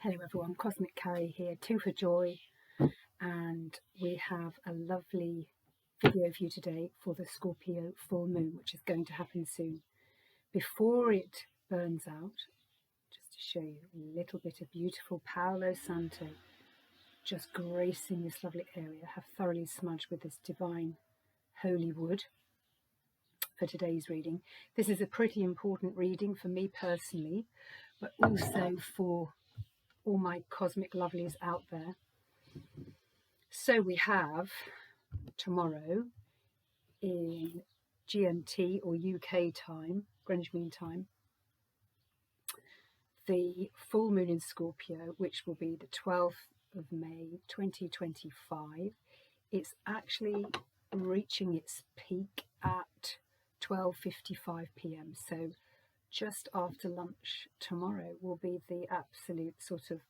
Hello everyone, Cosmic Carrie here, 2 for Joy, and we have a lovely video for you today for the Scorpio full moon, which is going to happen soon. Before it burns out, just to show you a little bit of beautiful Palo Santo just gracing this lovely area. I have thoroughly smudged with this divine holy wood for today's reading. This is a pretty important reading for me personally, but also for all my cosmic lovelies out there. So we have tomorrow in GMT or UK time, Greenwich Mean Time, the full moon in Scorpio, which will be the 12th of May 2025. It's actually reaching its peak at 12:55 p.m. So just after lunch tomorrow will be the absolute sort of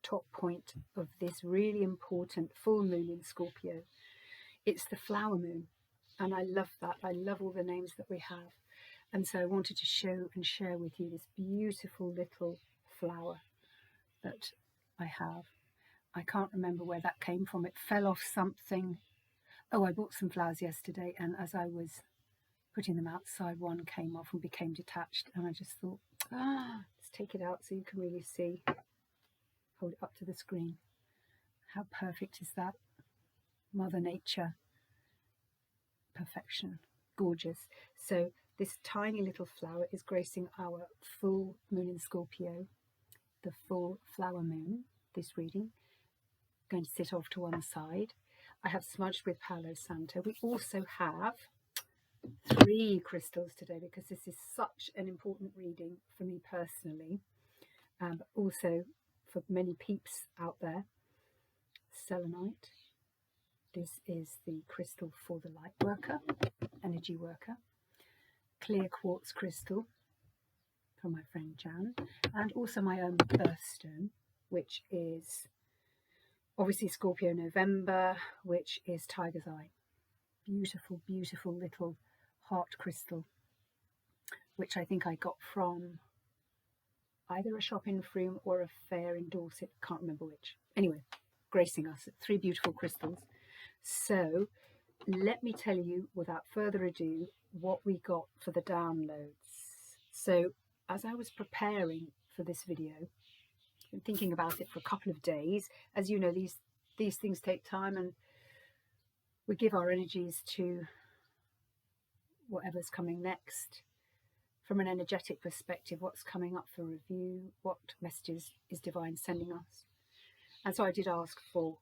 top point of this really important full moon in Scorpio. It's the flower moon, and I love that. I love all the names that we have, and so I wanted to show and share with you this beautiful little flower that I have. I can't remember where that came from. It fell off something. Oh, I bought some flowers yesterday, and as I was putting them outside, one came off and became detached, and I just thought, let's take it out so you can really see. Hold it up to the screen. How perfect is that? Mother Nature. Perfection. Gorgeous. So this tiny little flower is gracing our full moon in Scorpio, the full flower moon, this reading. Going to sit off to one side. I have smudged with Palo Santo. We also have 3 crystals today because this is such an important reading for me personally, but also for many peeps out there. Selenite. This is the crystal for the light worker, energy worker. Clear quartz crystal from my friend Jan, and also my own birthstone, which is obviously Scorpio November, which is Tiger's Eye. Beautiful, beautiful little heart crystal, which I think I got from either a shop in Frome or a fair in Dorset, can't remember which. Anyway, gracing us, 3 beautiful crystals. So let me tell you without further ado what we got for the downloads. So as I was preparing for this video, I've been thinking about it for a couple of days. As you know, these things take time, and we give our energies to whatever's coming next. From an energetic perspective, what's coming up for review, what messages is Divine sending us. And so I did ask for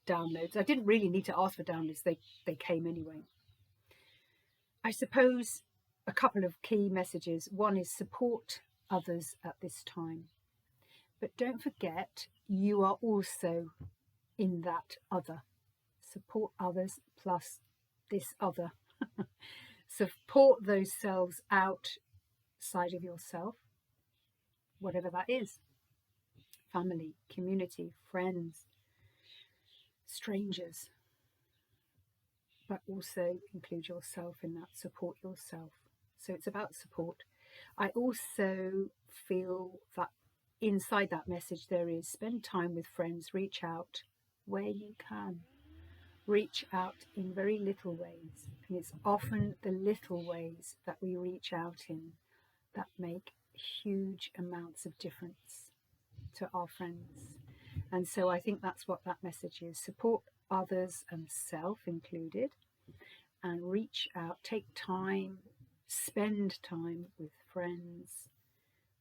downloads. I didn't really need to ask for downloads, they came anyway. I suppose a couple of key messages. One is support others at this time. But don't forget, you are also in that other. Support others plus this other. Support those selves outside of yourself, whatever that is. Family, community, friends, strangers. But also include yourself in that. Support yourself. So it's about support. I also feel that inside that message there is spend time with friends, reach out where you can. Reach out in very little ways, and it's often the little ways that we reach out in that make huge amounts of difference to our friends. And so I think that's what that message is. Support others and self included, and reach out, take time, spend time with friends,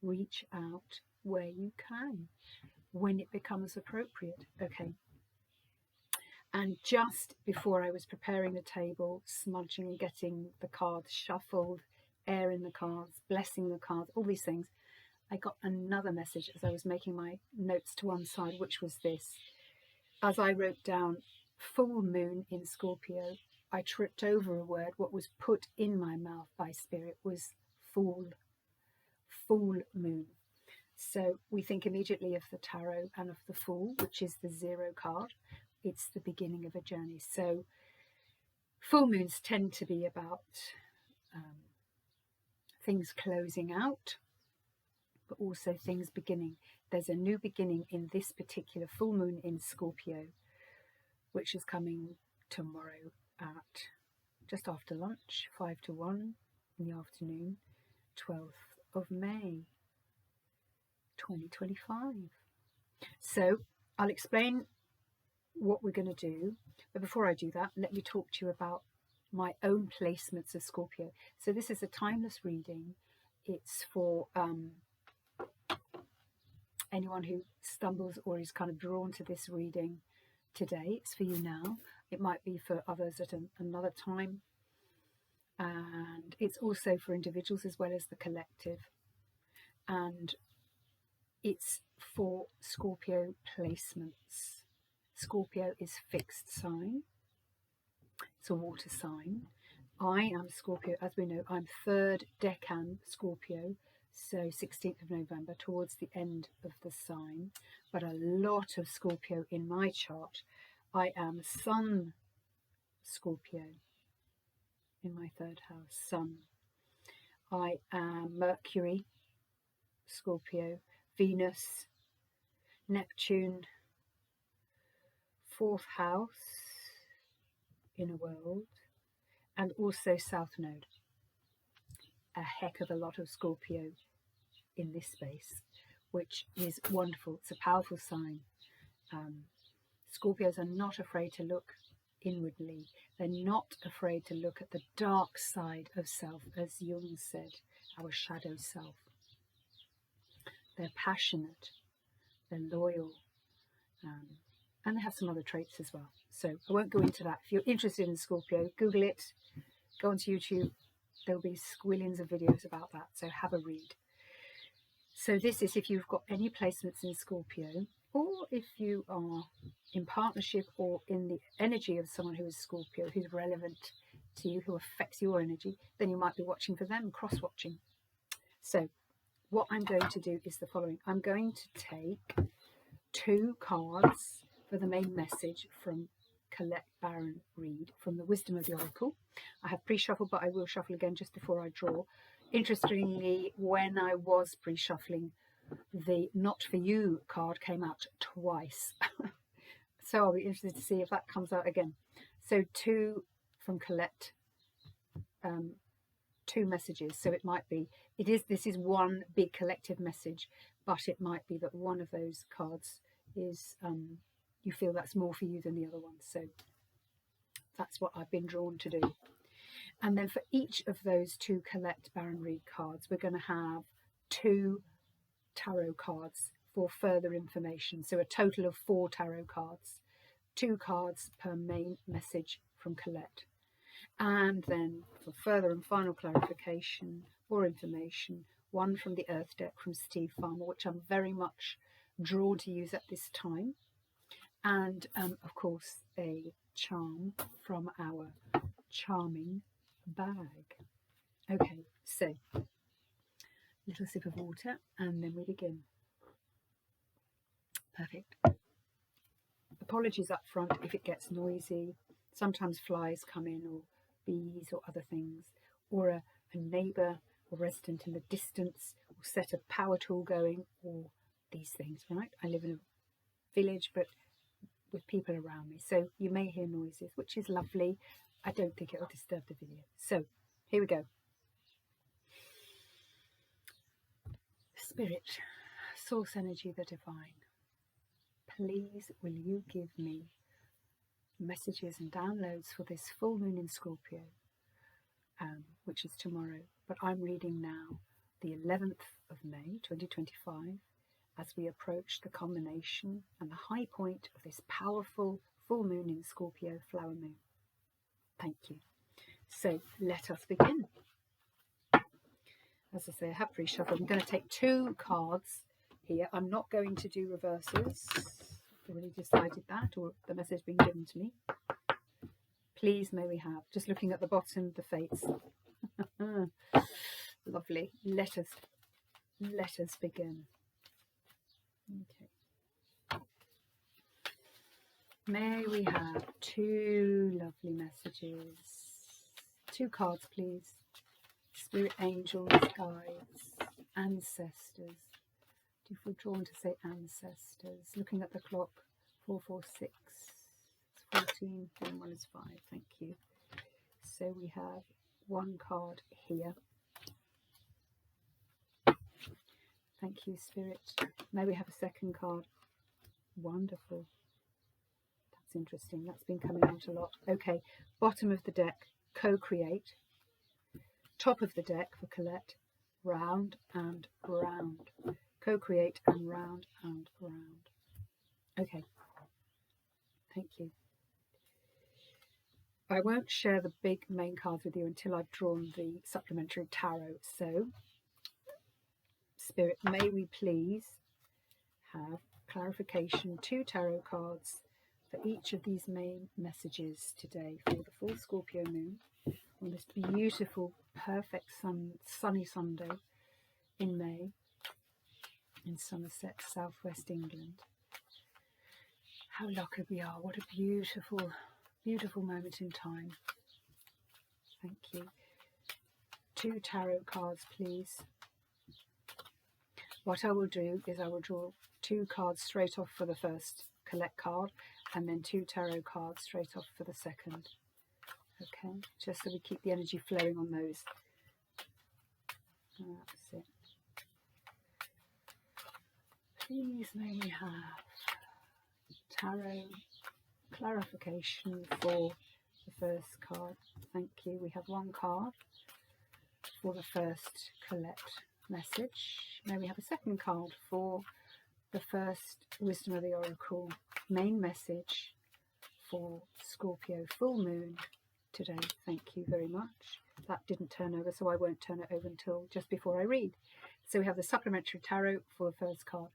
reach out where you can when it becomes appropriate. Okay. And just before I was preparing the table, smudging and getting the cards shuffled, air in the cards, blessing the cards, all these things, I got another message as I was making my notes to one side, which was this. As I wrote down full moon in Scorpio, I tripped over a word. What was put in my mouth by Spirit was full moon. So we think immediately of the tarot and of the Fool, which is the 0 card. It's the beginning of a journey. So full moons tend to be about things closing out, but also things beginning. There's a new beginning in this particular full moon in Scorpio, which is coming tomorrow at just after lunch, 5 to 1 in the afternoon, 12th of May 2025. So I'll explain what we're going to do, but before I do that, let me talk to you about my own placements of Scorpio. So this is a timeless reading. It's for anyone who stumbles or is kind of drawn to this reading today. It's for you now. It might be for others at another time, and it's also for individuals as well as the collective, and it's for Scorpio placements. Scorpio is fixed sign. It's a water sign. I am Scorpio, as we know. I'm 3rd decan Scorpio, so 16th of November, towards the end of the sign, but a lot of Scorpio in my chart. I am Sun Scorpio in my 3rd house, Sun. I am Mercury Scorpio, Venus, Neptune, 4th house, inner world, and also South Node. A heck of a lot of Scorpio in this space, which is wonderful. It's a powerful sign. Scorpios are not afraid to look inwardly. They're not afraid to look at the dark side of self, as Jung said, our shadow self. They're passionate, they're loyal, and they have some other traits as well. So I won't go into that. If you're interested in Scorpio, Google it, go onto YouTube. There'll be squillions of videos about that, so have a read. So this is if you've got any placements in Scorpio, or if you are in partnership or in the energy of someone who is Scorpio, who's relevant to you, who affects your energy, then you might be watching for them, cross-watching. So what I'm going to do is the following. I'm going to take 2 cards for the main message from Colette Baron Reid from the Wisdom of the Oracle. I have pre-shuffled, but I will shuffle again just before I draw. Interestingly, when I was pre-shuffling, the Not For You card came out twice. So I'll be interested to see if that comes out again. So 2 from Colette, 2 messages. So it might be, this is one big collective message, but it might be that one of those cards is, you feel that's more for you than the other one. So that's what I've been drawn to do. And then for each of those 2 Colette Baron Reid cards, we're going to have 2 tarot cards for further information. So a total of 4 tarot cards, 2 cards per main message from Colette. And then for further and final clarification or information, 1 from the Earth deck from Steve Farmer, which I'm very much drawn to use at this time. And of course a charm from our charming bag. Okay, so little sip of water and then we begin. Perfect. Apologies up front if it gets noisy. Sometimes flies come in, or bees or other things, or a neighbour or resident in the distance will set a power tool going, or these things, right? I live in a village but with people around me, so you may hear noises, which is lovely. I don't think it will disturb the video. So here we go. Spirit, source energy, the divine, please will you give me messages and downloads for this full moon in Scorpio, which is tomorrow, but I'm reading now the 11th of May 2025 as we approach the culmination and the high point of this powerful full moon in Scorpio, flower moon. Thank you. So let us begin. As I say, I have pre-shuffled. I'm going to take 2 cards here. I'm not going to do reverses. I've already decided that, or the message being given to me. Please may we have. Just looking at the bottom, the fates. Lovely. Let us begin. Okay. May we have 2 lovely messages. 2 cards, please. Spirit angels, guides, ancestors, Do you feel drawn to say ancestors? Looking at the clock, 446, it's 14, and 1 is 5. Thank you. So we have one card here. Thank you, Spirit. May we have a second card. Wonderful. That's interesting. That's been coming out a lot. Okay, bottom of the deck, co-create. Top of the deck for Colette, round and round. Co-create and round and round. Okay. Thank you. I won't share the big main cards with you until I've drawn the supplementary tarot. So, Spirit, may we please have clarification, 2 tarot cards for each of these main messages today for the full Scorpio moon on this beautiful, perfect sunny Sunday in May in Somerset, southwest England. How lucky we are. What a beautiful, beautiful moment in time. Thank you. 2 tarot cards, please. What I will do is I will draw 2 cards straight off for the first collect card and then 2 tarot cards straight off for the second. Okay, just so we keep the energy flowing on those. That's it. Please may we have tarot clarification for the first card. Thank you. We have 1 card for the first collect message. May we have a second card for the first Wisdom of the Oracle main message for Scorpio full moon today. Thank you very much. That didn't turn over, so I won't turn it over until just before I read. So we have the supplementary tarot for the first card.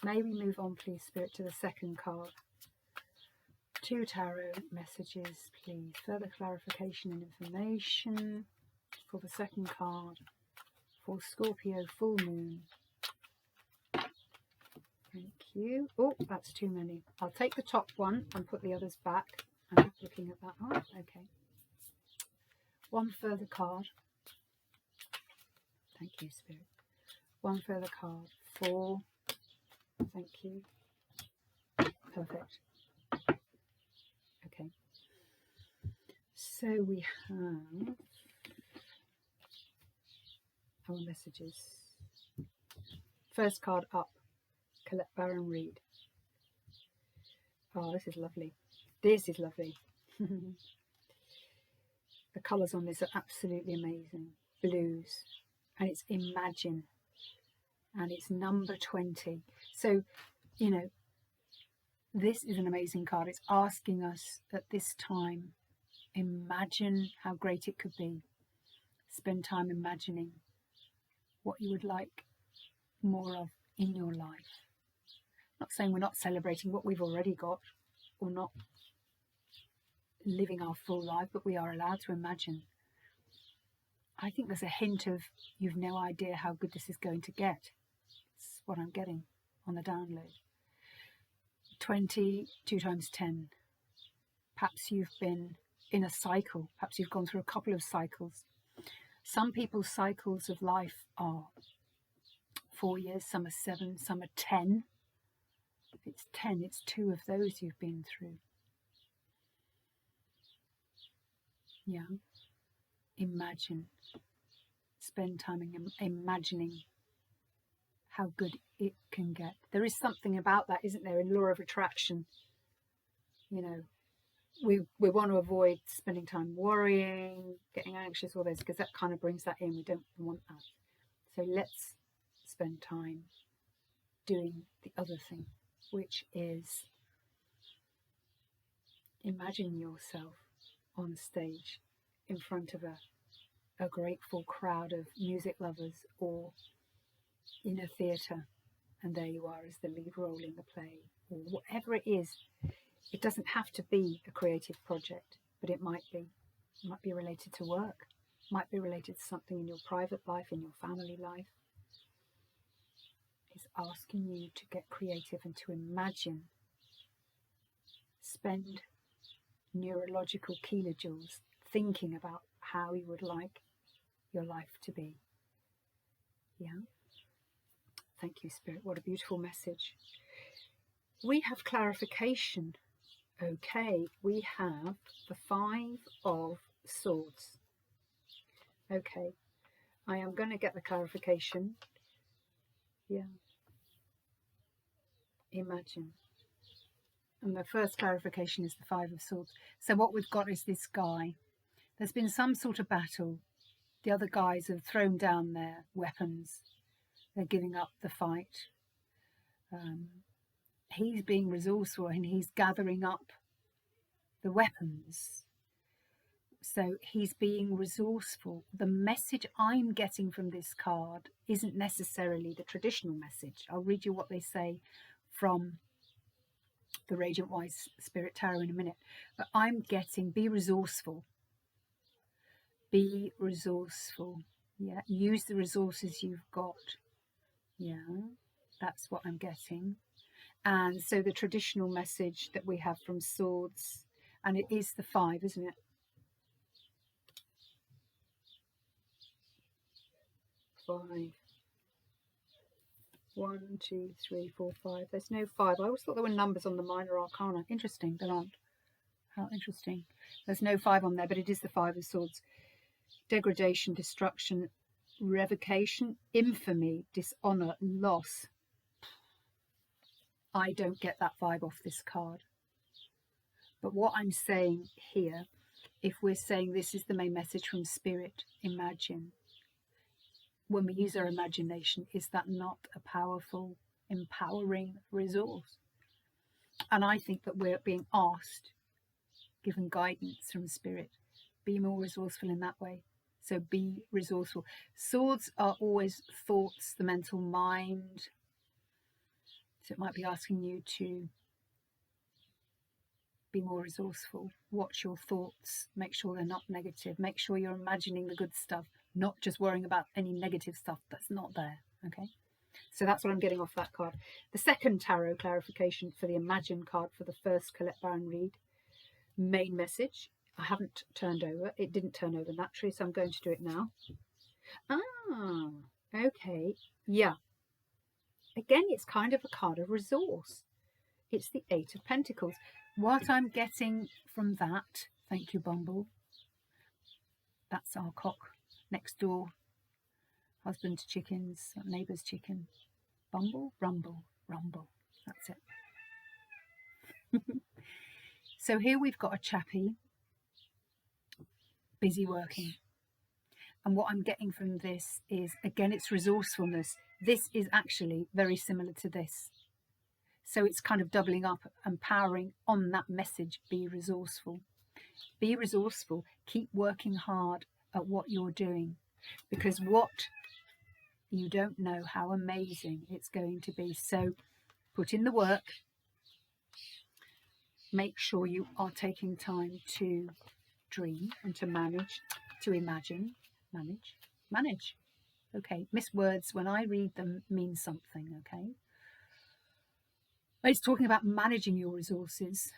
May we move on, please, Spirit, to the second card. 2 tarot messages, please. Further clarification and information for the second card for Scorpio full moon. Thank you. Oh, that's too many. I'll take the top one and put the others back. I'm looking at that one. Okay. 1 further card. Thank you, Spirit. 1 further card. 4. Thank you. Perfect. Okay. So we have our messages. First card up. Colette Baron Reed. Oh, this is lovely. This is lovely. The colours on this are absolutely amazing. Blues. And it's Imagine. And it's number 20. So, you know, this is an amazing card. It's asking us at this time, imagine how great it could be. Spend time imagining what you would like more of in your life. Not saying we're not celebrating what we've already got or not living our full life, but we are allowed to imagine. I think there's a hint of you've no idea how good this is going to get. It's what I'm getting on the download. 20, 2 times 10. Perhaps you've been in a cycle. Perhaps you've gone through a couple of cycles. Some people's cycles of life are 4 years, some are 7, some are 10. If it's 10, it's 2 of those you've been through. Yeah. Imagine. Spend time imagining how good it can get. There is something about that, isn't there, in law of attraction? You know, we want to avoid spending time worrying, getting anxious, all those, because that kind of brings that in. We don't want that. So let's spend time doing the other thing, which is imagine yourself on stage in front of a grateful crowd of music lovers, or in a theatre, and there you are as the lead role in the play, or whatever it is. It doesn't have to be a creative project, but it might be. It might be related to work, might be related to something in your private life, in your family life. It's asking you to get creative and to imagine. Spend neurological kilojoules thinking about how you would like your life to be. Yeah. Thank you, Spirit. What a beautiful message. We have clarification. Okay, we have the 5 of Swords. Okay, I am going to get the clarification. Yeah. Imagine. And the first clarification is the 5 of Swords. So what we've got is this guy. There's been some sort of battle. The other guys have thrown down their weapons. They're giving up the fight. He's being resourceful and he's gathering up the weapons. So he's being resourceful. The message I'm getting from this card isn't necessarily the traditional message. I'll read you what they say from the Radiant Wise Spirit Tarot in a minute. But I'm getting, be resourceful. Be resourceful. Yeah, use the resources you've got. Yeah, that's what I'm getting. And so the traditional message that we have from Swords, and it is the 5, isn't it? 5. 1, 2, 3, 4, 5. There's no 5. I always thought there were numbers on the minor arcana. Interesting, there aren't. How interesting. There's no 5 on there, but it is the 5 of Swords. Degradation, destruction, revocation, infamy, dishonor, loss. I don't get that vibe off this card. But what I'm saying here, if we're saying this is the main message from Spirit, imagine. When we use our imagination, is that not a powerful, empowering resource? And I think that we're being asked, given guidance from Spirit, be more resourceful in that way. So be resourceful. Swords are always thoughts, the mental mind. So it might be asking you to be more resourceful. Watch your thoughts. Make sure they're not negative. Make sure you're imagining the good stuff, not just worrying about any negative stuff that's not there. Okay? So that's what I'm getting off that card. The second tarot clarification for the Imagine card for the first Colette Baron read. Main message. I haven't turned over. It didn't turn over naturally, so I'm going to do it now. Ah, okay. Yeah. Again, it's kind of a card of resource. It's the 8 of Pentacles. What I'm getting from that, thank you, Bumble. That's our cock next door. Husband to chickens, neighbour's chicken. Bumble, rumble, rumble. That's it. So here we've got a chappie, busy working. And what I'm getting from this is, again, it's resourcefulness. This is actually very similar to this. So it's kind of doubling up and powering on that message, be resourceful. Be resourceful. Keep working hard at what you're doing. Because what you don't know how amazing it's going to be. So put in the work. Make sure you are taking time to dream and to manage, to imagine, manage. Okay, miss words when I read them mean something, okay? It's talking about managing your resources.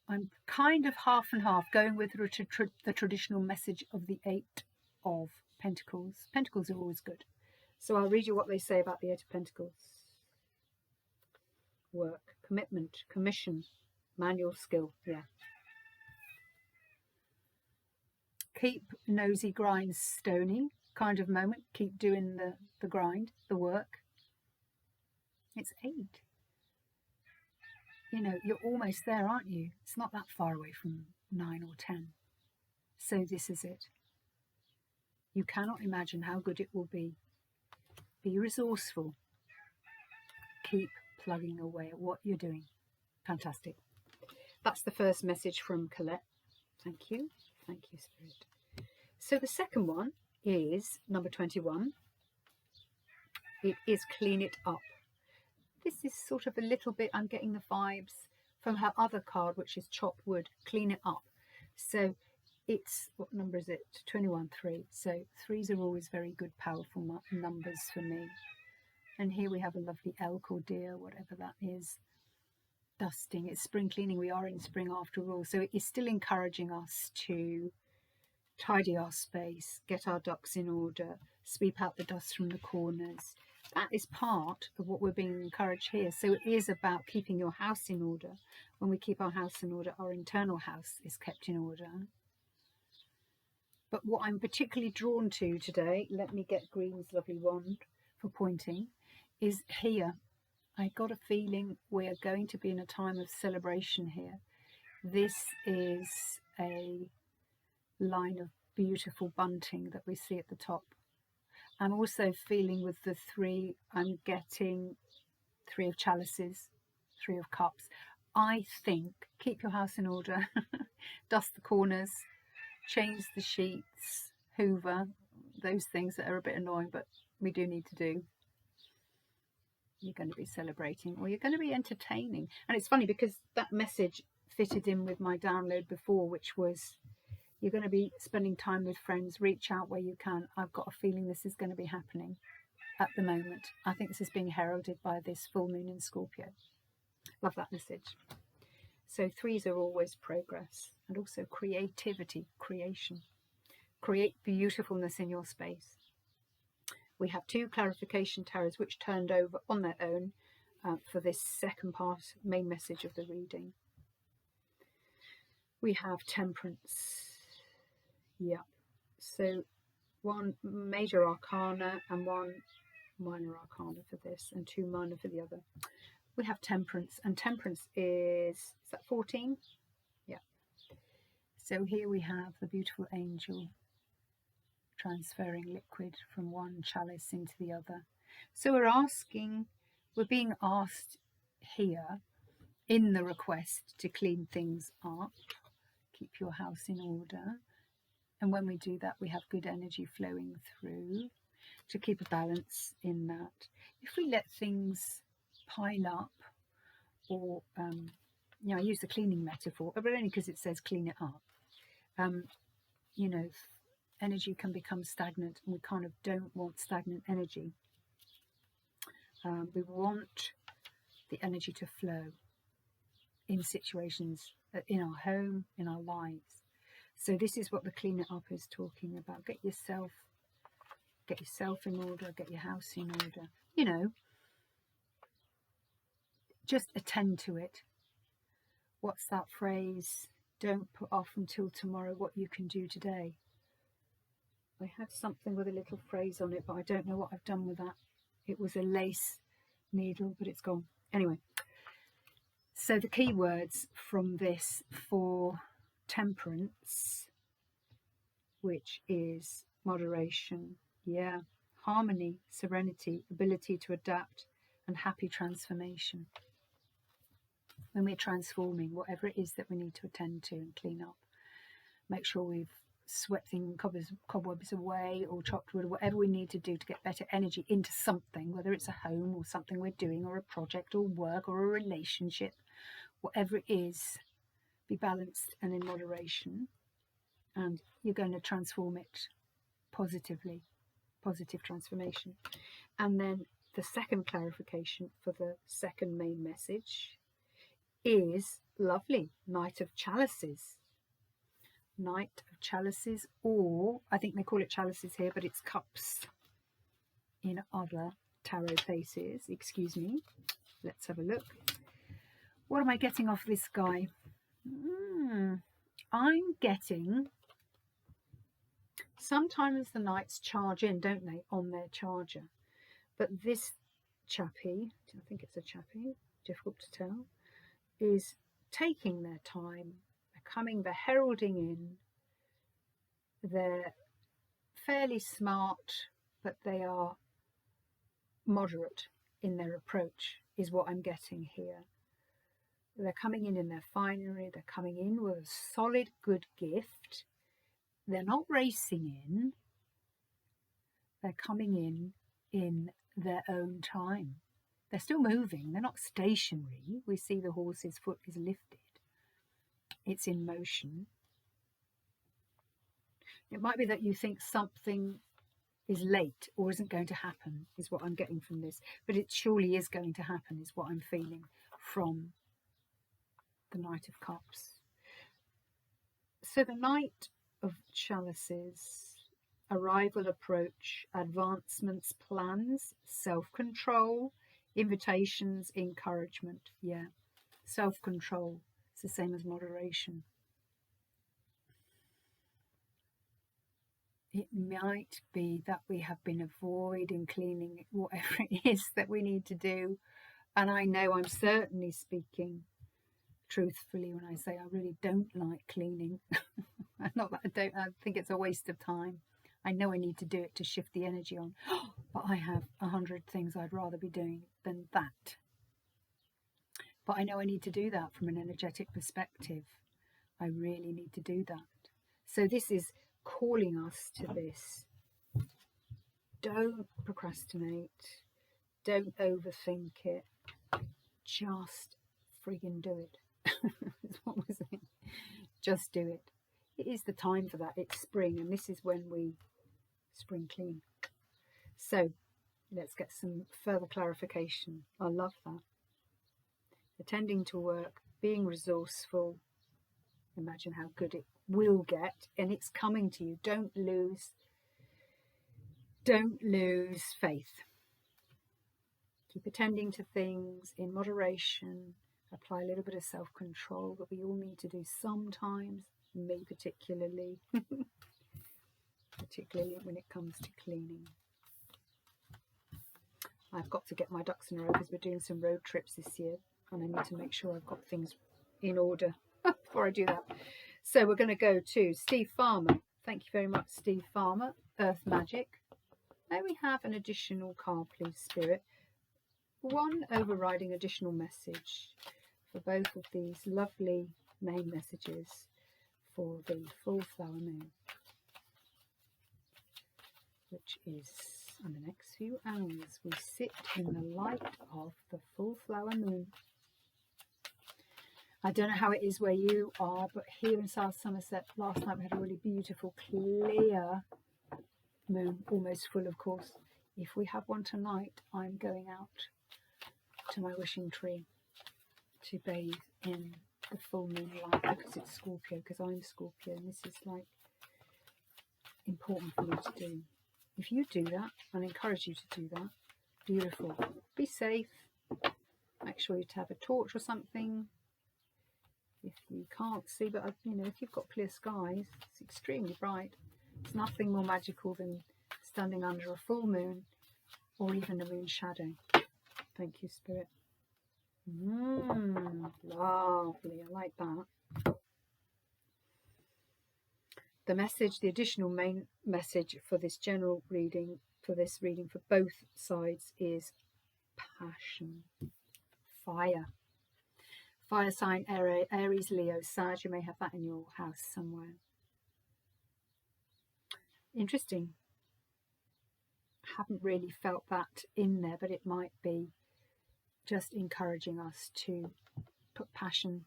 I'm kind of half and half going with the traditional message of the 8 of Pentacles. Pentacles are always good. So I'll read you what they say about the 8 of Pentacles. Work, commitment, commission, manual skill, yeah. Keep nosy grinds stony kind of moment. Keep doing the grind, the work. It's 8. You know, you're almost there, aren't you? It's not that far away from 9 or 10. So this is it. You cannot imagine how good it will be. Be resourceful. Keep plugging away at what you're doing. Fantastic. That's the first message from Colette. Thank you. Thank you, Spirit. So the second one is number 21. It is clean it up. This is sort of a little bit, I'm getting the vibes from her other card, which is chop wood, clean it up. So it's, what number is it? 21, 3. So 3s are always very good, powerful numbers for me. And here we have a lovely elk or deer, whatever that is. Dusting, it's spring cleaning. We are in spring after all. So it is still encouraging us to tidy our space, get our ducks in order, sweep out the dust from the corners. That is part of what we're being encouraged here. So it is about keeping your house in order. When we keep our house in order, our internal house is kept in order. But what I'm particularly drawn to today, let me get Green's lovely wand for pointing, is here. I got a feeling we are going to be in a time of celebration here. This is a line of beautiful bunting that we see at the top. I'm also feeling with the 3, I'm getting 3 of chalices, 3 of cups. I think keep your house in order, dust the corners, change the sheets, hoover, those things that are a bit annoying, but we do need to do. You're going to be celebrating, or you're going to be entertaining. And it's funny because that message fitted in with my download before, which was you're going to be spending time with friends, reach out where you can. I've got a feeling this is going to be happening at the moment. I think this is being heralded by this full moon in Scorpio. Love that message. So 3s are always progress, and also creativity, creation. Create beautifulness in your space. We have 2 clarification tarots which turned over on their own for this second part, main message of the reading. We have temperance. Yeah. So 1 major arcana and 1 minor arcana for this, and 2 minor for the other. We have temperance, and temperance is that 14? Yeah. So here we have the beautiful angel transferring liquid from one chalice into the other. So we're being asked here in the request to clean things up, keep your house in order. And when we do that, we have good energy flowing through to keep a balance in that. If we let things pile up, or, I use the cleaning metaphor, but only because it says clean it up, energy can become stagnant, and we kind of don't want stagnant energy. We want the energy to flow in situations, in our home, in our lives. So this is what the clean it up is talking about. Get yourself in order, get your house in order. Just attend to it. What's that phrase? Don't put off until tomorrow what you can do today. I had something with a little phrase on it, but I don't know what I've done with that. It was a lace needle, but it's gone. Anyway, so the key words from this for temperance, which is moderation, harmony, serenity, ability to adapt, and happy transformation. When we're transforming, whatever it is that we need to attend to and clean up, make sure we've swept things, cobwebs away, or chopped wood, or whatever we need to do to get better energy into something, whether it's a home or something we're doing, or a project or work or a relationship, whatever it is, be balanced and in moderation, and you're going to transform it positively, positive transformation. And then the second clarification for the second main message is lovely, Knight of Chalices. Knight of Chalices, or I think they call it chalices here, but it's cups in other tarot places. Excuse me. Let's have a look. What am I getting off this guy? I'm getting, sometimes the knights charge in, don't they, on their charger. But this chappie, I think it's a chappie, difficult to tell, is taking their time. They're heralding in. They're fairly smart, but they are moderate in their approach, is what I'm getting here. They're coming in their finery. They're coming in with a solid, good gift. They're not racing in. They're coming in their own time. They're still moving. They're not stationary. We see the horse's foot is lifted. It's in motion. It might be that you think something is late or isn't going to happen, is what I'm getting from this. But it surely is going to happen, is what I'm feeling from the Knight of Cups. So the Knight of Chalices, arrival, approach, advancements, plans, self-control, invitations, encouragement. Yeah, self-control. It's the same as moderation. It might be that we have been avoiding cleaning whatever it is that we need to do. And I know I'm certainly speaking truthfully when I say I really don't like cleaning. Not that I think it's a waste of time. I know I need to do it to shift the energy on, but I have 100 things I'd rather be doing than that. But I know I need to do that from an energetic perspective. I really need to do that. So this is calling us to this. Don't procrastinate. Don't overthink it. Just friggin' do it. What was it? Just do it. It is the time for that. It's spring, and this is when we spring clean. So let's get some further clarification. I love that. Attending to work, being resourceful. Imagine how good it will get, and it's coming to you. Don't lose faith. Keep attending to things in moderation. Apply a little bit of self-control that we all need to do sometimes, me particularly, particularly when it comes to cleaning. I've got to get my ducks in a row because we're doing some road trips this year, and I need to make sure I've got things in order before I do that. So we're going to go to Steve Farmer. Thank you very much, Steve Farmer. Earth Magic. May we have an additional card, please, Spirit? One overriding additional message for both of these lovely main messages for the full flower moon, which is in the next few hours. We sit in the light of the full flower moon. I don't know how it is where you are, but here in South Somerset last night we had a really beautiful clear moon, almost full, of course. If we have one tonight, I'm going out to my wishing tree to bathe in the full moon light because it's Scorpio, because I'm Scorpio, and this is like important for me to do. If you do that, I encourage you to do that. Beautiful. Be safe. Make sure you have a torch or something. If you can't see, but you know, if you've got clear skies, it's extremely bright. It's nothing more magical than standing under a full moon or even a moon shadow. Thank you, Spirit. Lovely. I like that. The message, the additional main message for this general reading, for this reading for both sides, is passion, fire. Fire sign, Aries, Leo, Sag. You may have that in your house somewhere. Interesting. Haven't really felt that in there, but it might be just encouraging us to put passion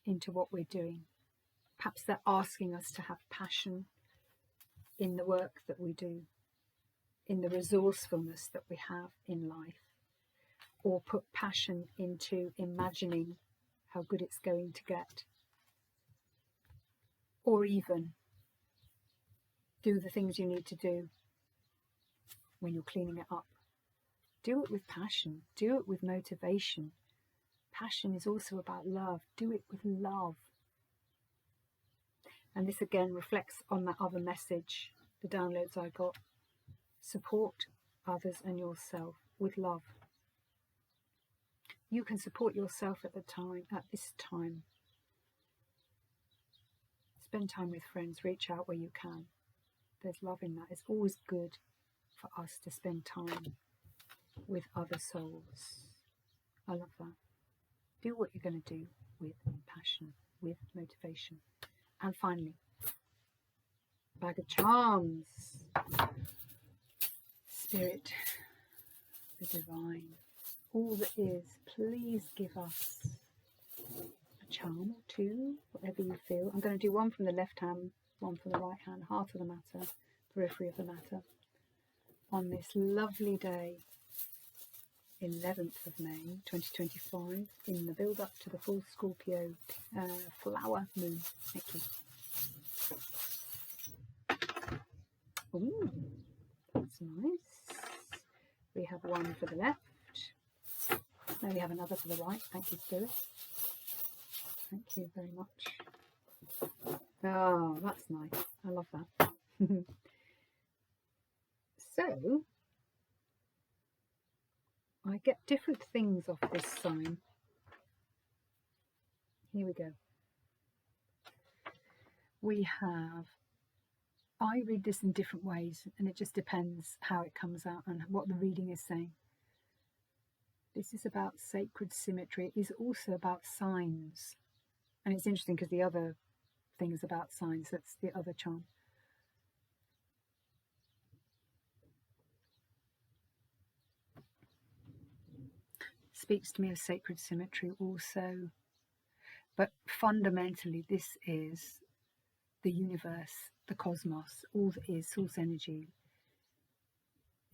into what we're doing. Perhaps they're asking us to have passion in the work that we do, in the resourcefulness that we have in life, or put passion into imagining how good it's going to get, or even do the things you need to do when you're cleaning it up. Do it with passion. Do it with motivation. Passion is also about love. Do it with love. And this again reflects on that other message, the downloads I got. Support others and yourself with love. You can support yourself at this time. Spend time with friends. Reach out where you can. There's love in that. It's always good for us to spend time with other souls. I love that. Do what you're going to do with passion, with motivation. And finally, bag of charms. Spirit, the divine, all that is, please give us a charm or two, whatever you feel. I'm going to do one from the left hand, one from the right hand, heart of the matter, periphery of the matter, on this lovely day, 11th of May 2025, in the build up to the full Scorpio flower moon. Thank you. Ooh, that's nice. We have one for the left. Now we have another for the right. Thank you, Spirit. Thank you very much. Oh, that's nice. I love that. So, I get different things off this sign. Here we go. We have, I read this in different ways, and it just depends how it comes out and what the reading is saying. This is about sacred symmetry. It is also about signs. And it's interesting because the other thing is about signs. That's the other charm. Speaks to me of sacred symmetry also. But fundamentally, this is the universe, the cosmos, all that is source energy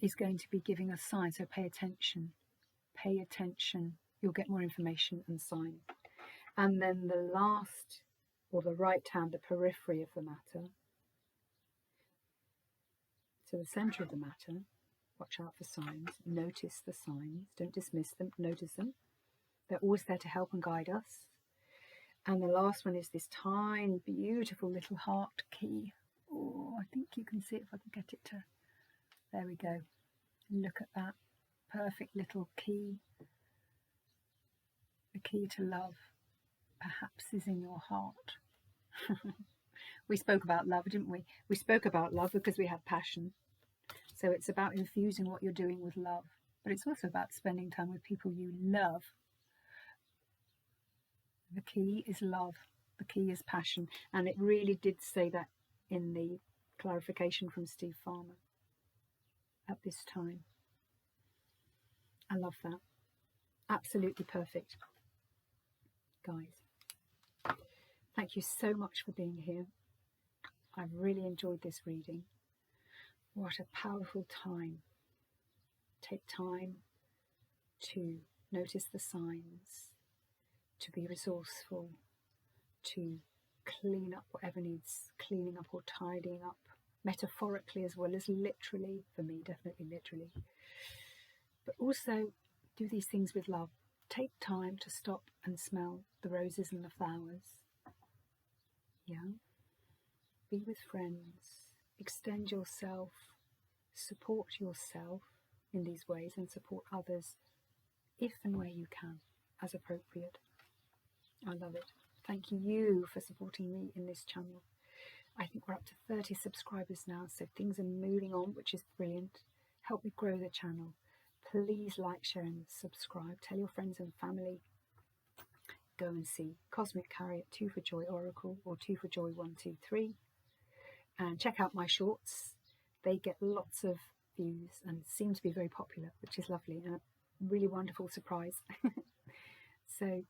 is going to be giving us signs. So pay attention. Pay attention. You'll get more information and signs. And then the last, or the right hand, the periphery of the matter. So the centre of the matter. Watch out for signs. Notice the signs. Don't dismiss them. Notice them. They're always there to help and guide us. And the last one is this tiny, beautiful little heart key. Oh, I think you can see it if I can get it to... There we go. Look at that. Perfect little key. The key to love perhaps is in your heart. We spoke about love, didn't we? We spoke about love because we had passion. So it's about infusing what you're doing with love. But it's also about spending time with people you love. The key is love. The key is passion. And it really did say that in the clarification from Steve Farmer at this time. I love that. Absolutely perfect. Guys, thank you so much for being here. I've really enjoyed this reading. What a powerful time. Take time to notice the signs, to be resourceful, to clean up whatever needs cleaning up or tidying up, metaphorically as well as literally, for me, definitely literally. But also do these things with love. Take time to stop and smell the roses and the flowers. Yeah. Be with friends. Extend yourself. Support yourself in these ways and support others if and where you can, as appropriate. I love it. Thank you for supporting me in this channel. I think we're up to 30 subscribers now, so things are moving on, which is brilliant. Help me grow the channel. Please like, share and subscribe. Tell your friends and family. Go and see Cosmic Carrier 2 for Joy Oracle or 2 for Joy 123. And check out my shorts. They get lots of views and seem to be very popular, which is lovely and a really wonderful surprise. So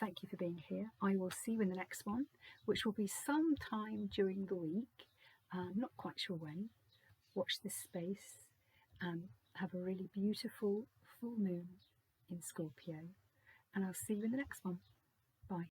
thank you for being here. I will see you in the next one, which will be sometime during the week. Not quite sure when. Watch this space and have a really beautiful full moon in Scorpio. And I'll see you in the next one. Bye.